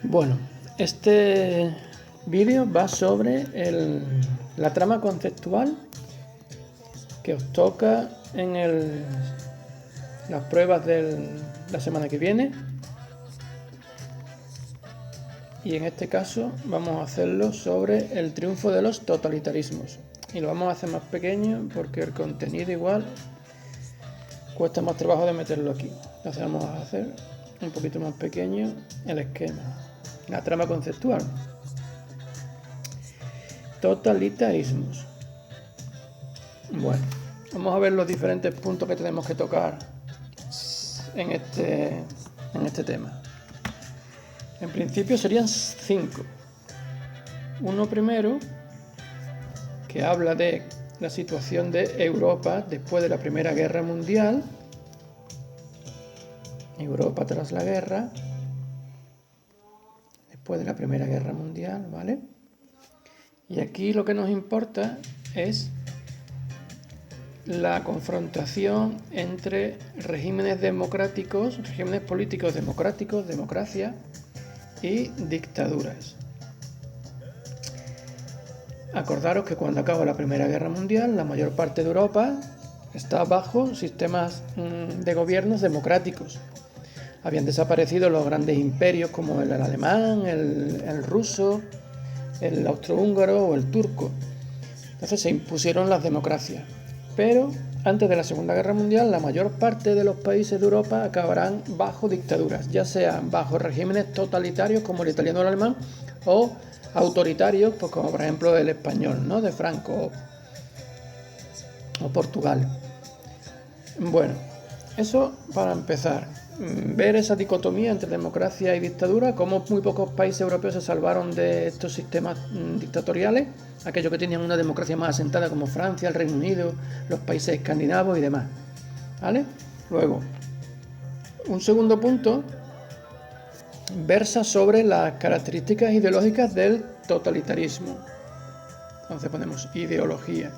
Bueno, este vídeo va sobre la trama conceptual que os toca en las pruebas de la semana que viene. Y en este caso vamos a hacerlo sobre el triunfo de los totalitarismos. Y lo vamos a hacer más pequeño porque el contenido igual cuesta más trabajo de meterlo aquí. Entonces vamos a hacer un poquito más pequeño el esquema, la trama conceptual. Totalitarismos. Bueno, vamos a ver los diferentes puntos que tenemos que tocar en este tema. En principio serían 5. Uno primero, que habla de la situación de Europa después de la Primera Guerra Mundial. Europa tras la guerra, después de la Primera Guerra Mundial, ¿vale? Y aquí lo que nos importa es la confrontación entre regímenes democráticos, regímenes políticos democráticos, democracia, y dictaduras. Acordaros que cuando acabó la Primera Guerra Mundial, la mayor parte de Europa está bajo sistemas de gobiernos democráticos. Habían desaparecido los grandes imperios como el alemán, el ruso, el austrohúngaro o el turco. Entonces se impusieron las democracias. Pero antes de la Segunda Guerra Mundial, la mayor parte de los países de Europa acabarán bajo dictaduras, ya sean bajo regímenes totalitarios como el italiano o el alemán, o autoritarios, pues como por ejemplo el español, ¿no?, de Franco, o Portugal. Bueno, eso para empezar. Ver esa dicotomía entre democracia y dictadura, cómo muy pocos países europeos se salvaron de estos sistemas dictatoriales, aquellos que tenían una democracia más asentada como Francia, el Reino Unido, los países escandinavos y demás, ¿vale? Luego, un segundo punto versa sobre las características ideológicas del totalitarismo. Entonces ponemos ideología.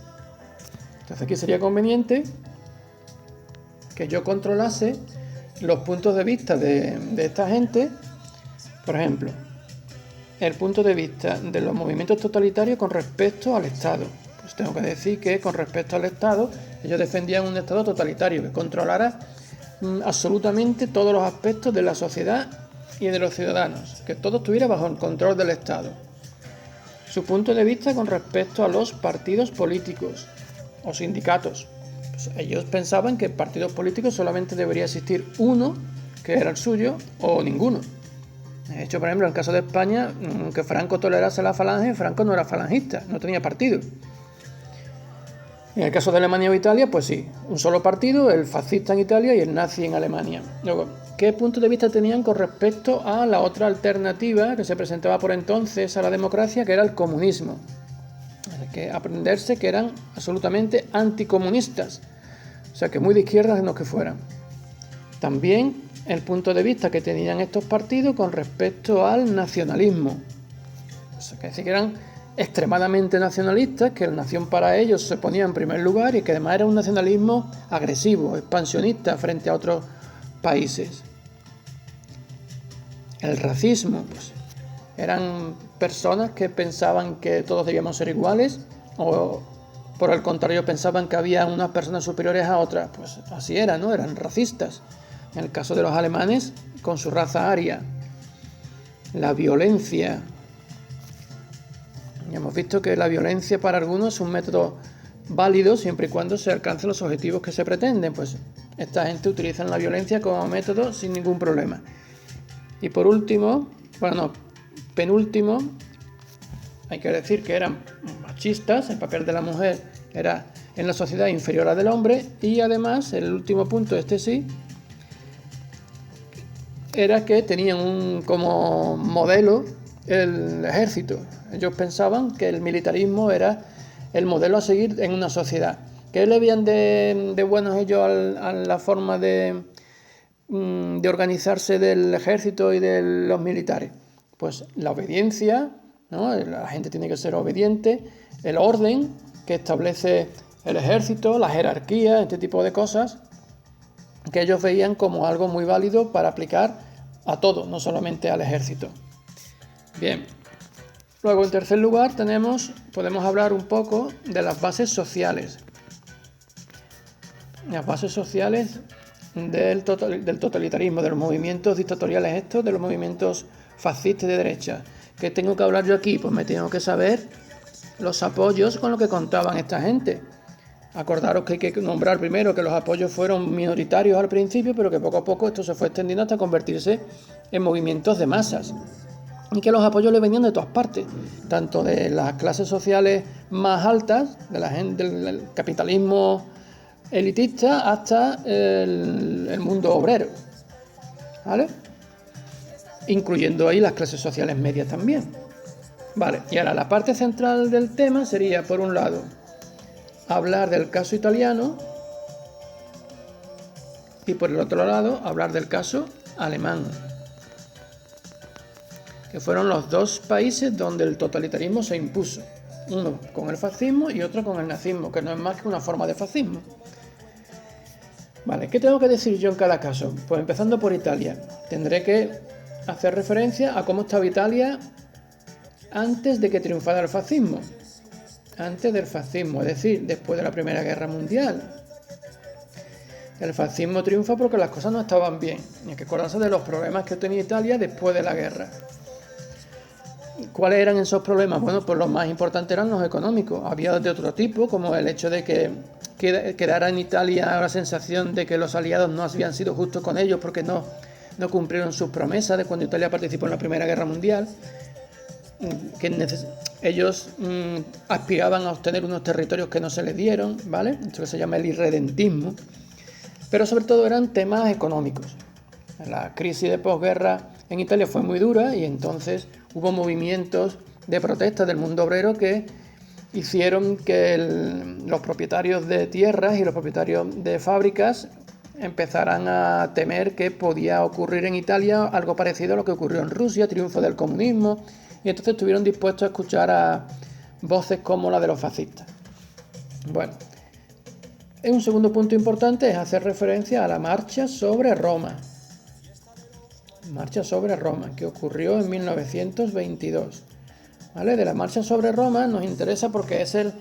Entonces aquí sería conveniente que yo controlase los puntos de vista de esta gente. Por ejemplo, el punto de vista de los movimientos totalitarios con respecto al Estado. Pues tengo que decir que con respecto al Estado, ellos defendían un Estado totalitario que controlara absolutamente todos los aspectos de la sociedad y de los ciudadanos, que todo estuviera bajo el control del Estado. Su punto de vista con respecto a los partidos políticos o sindicatos. Pues ellos pensaban que partidos políticos solamente debería existir uno, que era el suyo, o ninguno. De hecho, por ejemplo, en el caso de España, que Franco tolerase la falange, Franco no era falangista, no tenía partido. En el caso de Alemania o Italia, pues sí, un solo partido, el fascista en Italia y el nazi en Alemania. Luego, ¿qué punto de vista tenían con respecto a la otra alternativa que se presentaba por entonces a la democracia, que era el comunismo? Hay que aprenderse que eran absolutamente anticomunistas, o sea que muy de izquierdas en los que fueran. También el punto de vista que tenían estos partidos con respecto al nacionalismo, o sea que decir que eran extremadamente nacionalistas, que la nación para ellos se ponía en primer lugar y que además era un nacionalismo agresivo, expansionista frente a otros países. El racismo, pues eran personas que pensaban que todos debíamos ser iguales, o por el contrario pensaban que había unas personas superiores a otras. Pues así era, ¿no? Eran racistas. En el caso de los alemanes, con su raza aria. La violencia. Ya hemos visto que la violencia para algunos es un método válido siempre y cuando se alcancen los objetivos que se pretenden. Pues esta gente utiliza la violencia como método sin ningún problema. Y por último, penúltimo, hay que decir que eran machistas, el papel de la mujer era en la sociedad inferior al del hombre, y además, el último punto, este sí, era que tenían como modelo el ejército. Ellos pensaban que el militarismo era el modelo a seguir en una sociedad. ¿Qué le veían de buenos ellos a la forma de organizarse del ejército y de los militares? Pues la obediencia, ¿no? La gente tiene que ser obediente, el orden que establece el ejército, la jerarquía, este tipo de cosas, que ellos veían como algo muy válido para aplicar a todo, no solamente al ejército. Bien. Luego, en tercer lugar, podemos hablar un poco de las bases sociales. Las bases sociales del totalitarismo, de los movimientos dictatoriales estos, de los movimientos fascistas de derecha. ¿Qué tengo que hablar yo aquí? Pues me tengo que saber los apoyos con los que contaban esta gente. Acordaros que hay que nombrar primero que los apoyos fueron minoritarios al principio, pero que poco a poco esto se fue extendiendo hasta convertirse en movimientos de masas. Y que los apoyos le venían de todas partes, tanto de las clases sociales más altas, de la gente del capitalismo elitista, hasta el mundo obrero, ¿vale? Incluyendo ahí las clases sociales medias también. Vale, y ahora la parte central del tema sería, por un lado, hablar del caso italiano y por el otro lado, hablar del caso alemán, que fueron los dos países donde el totalitarismo se impuso, uno con el fascismo y otro con el nazismo, que no es más que una forma de fascismo. Vale, ¿qué tengo que decir yo en cada caso? Pues empezando por Italia, tendré que hacer referencia a cómo estaba Italia antes de que triunfara el fascismo, antes del fascismo, es decir, después de la Primera Guerra Mundial. El fascismo triunfa porque las cosas no estaban bien, y hay que acordarse de los problemas que tenía Italia después de la guerra. ¿Cuáles eran esos problemas? Bueno, pues los más importantes eran los económicos. Había de otro tipo, como el hecho de que quedara en Italia la sensación de que los aliados no habían sido justos con ellos porque no cumplieron sus promesas de cuando Italia participó en la Primera Guerra Mundial, que ellos aspiraban a obtener unos territorios que no se les dieron, ¿vale? Esto que se llama el irredentismo. Pero sobre todo eran temas económicos. La crisis de posguerra en Italia fue muy dura y entonces hubo movimientos de protesta del mundo obrero que hicieron que los propietarios de tierras y los propietarios de fábricas empezaran a temer que podía ocurrir en Italia algo parecido a lo que ocurrió en Rusia, triunfo del comunismo, y entonces estuvieron dispuestos a escuchar a voces como la de los fascistas. Bueno, un segundo punto importante es hacer referencia a la marcha sobre Roma. Marcha sobre Roma, que ocurrió en 1922. ¿Vale? De la marcha sobre Roma nos interesa porque es el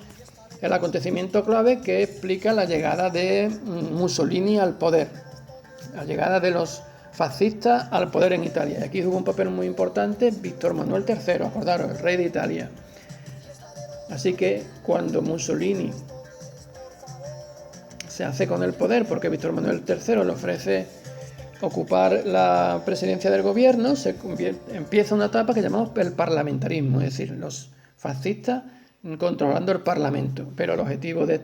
acontecimiento clave que explica la llegada de Mussolini al poder, la llegada de los fascistas al poder en Italia. Y aquí jugó un papel muy importante Víctor Manuel III, acordaros, el rey de Italia. Así que cuando Mussolini se hace con el poder, porque Víctor Manuel III le ofrece ocupar la presidencia del gobierno, empieza una etapa que llamamos el parlamentarismo, es decir, los fascistas controlando el parlamento. Pero el objetivo de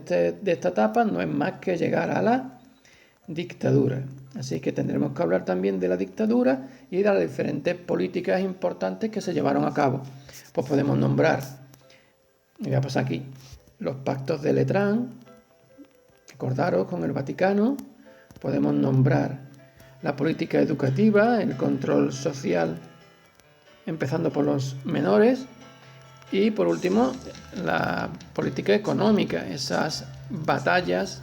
esta etapa no es más que llegar a la dictadura. Así que tendremos que hablar también de la dictadura y de las diferentes políticas importantes que se llevaron a cabo. Pues podemos nombrar, y voy a pasar aquí, los pactos de Letrán, acordaros, con el Vaticano. Podemos nombrar la política educativa, el control social, empezando por los menores. Y por último, la política económica, esas batallas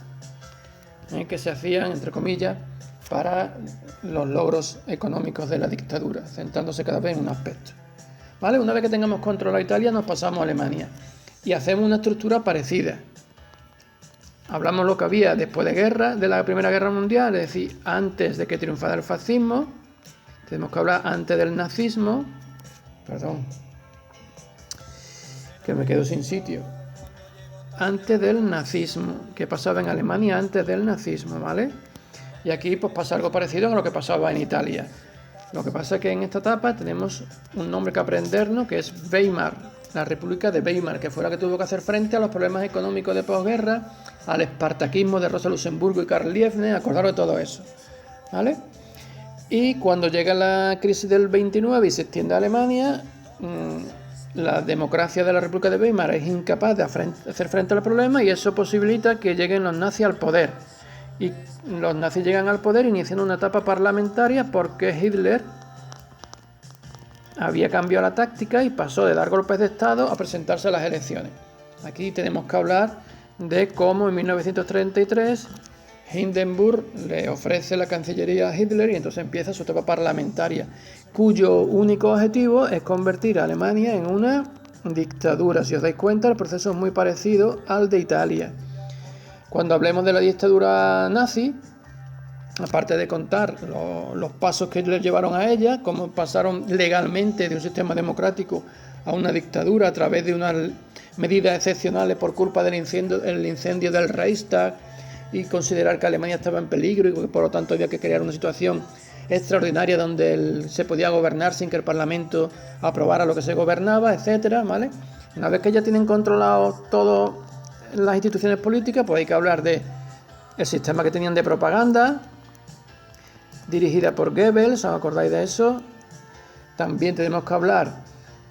que se hacían, entre comillas, para los logros económicos de la dictadura, centrándose cada vez en un aspecto. ¿Vale? Una vez que tengamos controlado Italia, nos pasamos a Alemania y hacemos una estructura parecida. Hablamos lo que había después de la Primera Guerra Mundial, es decir, antes de que triunfara el fascismo. Tenemos que hablar antes del nazismo. Perdón, que me quedo sin sitio. Antes del nazismo. ¿Qué pasaba en Alemania antes del nazismo? ¿Vale? Y aquí pues pasa algo parecido a lo que pasaba en Italia. Lo que pasa es que en esta etapa tenemos un nombre que aprendernos, que es Weimar, la República de Weimar, que fue la que tuvo que hacer frente a los problemas económicos de posguerra, al espartaquismo de Rosa Luxemburgo y Karl Liebknecht, acordaros de todo eso, ¿vale? Y cuando llega la crisis del 29 y se extiende a Alemania, la democracia de la República de Weimar es incapaz de hacer frente al problema y eso posibilita que lleguen los nazis al poder. Y los nazis llegan al poder iniciando una etapa parlamentaria porque Hitler había cambiado la táctica y pasó de dar golpes de Estado a presentarse a las elecciones. Aquí tenemos que hablar de cómo en 1933 Hindenburg le ofrece la Cancillería a Hitler y entonces empieza su etapa parlamentaria, cuyo único objetivo es convertir a Alemania en una dictadura. Si os dais cuenta, el proceso es muy parecido al de Italia. Cuando hablemos de la dictadura nazi, aparte de contar los pasos que le llevaron a ella, cómo pasaron legalmente de un sistema democrático a una dictadura a través de unas medidas excepcionales por culpa del incendio del Reichstag, y considerar que Alemania estaba en peligro y que por lo tanto había que crear una situación extraordinaria donde se podía gobernar sin que el Parlamento aprobara lo que se gobernaba, etcétera, ¿vale? Una vez que ya tienen controlado todas las instituciones políticas, pues hay que hablar de el sistema que tenían de propaganda, dirigida por Goebbels, ¿os acordáis de eso? También tenemos que hablar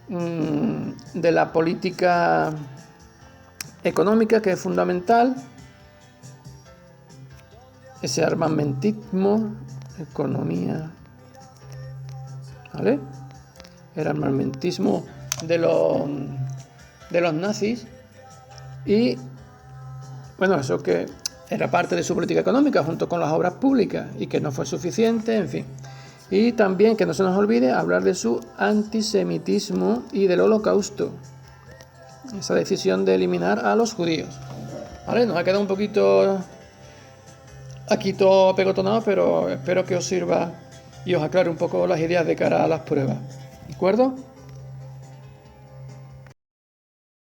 de la política económica, que es fundamental, ese armamentismo, economía, ¿vale? El armamentismo de los nazis, y bueno, eso que era parte de su política económica junto con las obras públicas y que no fue suficiente, en fin. Y también que no se nos olvide hablar de su antisemitismo y del Holocausto, esa decisión de eliminar a los judíos, ¿vale? Nos ha quedado un poquito aquí todo pegotonado, pero espero que os sirva y os aclare un poco las ideas de cara a las pruebas, ¿de acuerdo?